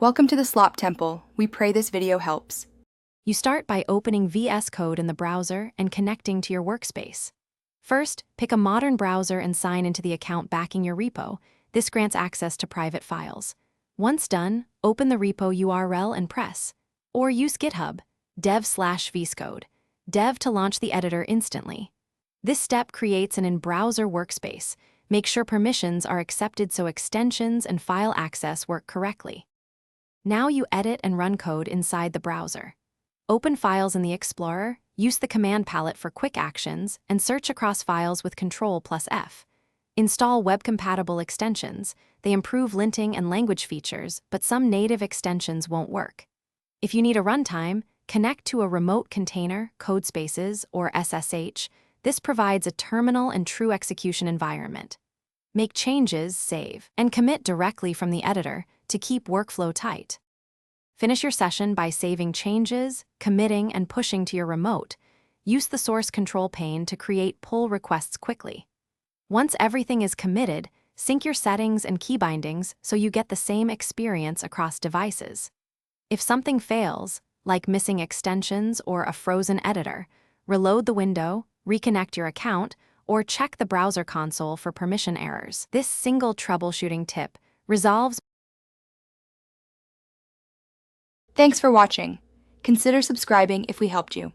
Welcome to the Slop Temple. We pray this video helps. You start by opening Vscode in the browser and connecting to your workspace. First, pick a modern browser and sign into the account backing your repo. This grants access to private files. Once done, open the repo URL and press. Or use GitHub, dev/Vscode, dev to launch the editor instantly. This step creates an in-browser workspace. Make sure permissions are accepted so extensions and file access work correctly. Now you edit and run code inside the browser. Open files in the Explorer, use the command palette for quick actions, and search across files with Ctrl+F. Install web-compatible extensions. They improve linting and language features, but some native extensions won't work. If you need a runtime, connect to a remote container, codespaces, or SSH. This provides a terminal and true execution environment. Make changes, save, and commit directly from the editor to keep workflow tight. Finish your session by saving changes, committing, and pushing to your remote. Use the source control pane to create pull requests quickly. Once everything is committed, sync your settings and key bindings so you get the same experience across devices. If something fails, like missing extensions or a frozen editor, reload the window, reconnect your account, or check the browser console for permission errors. This single troubleshooting tip resolves. Thanks for watching. Consider subscribing if we helped you.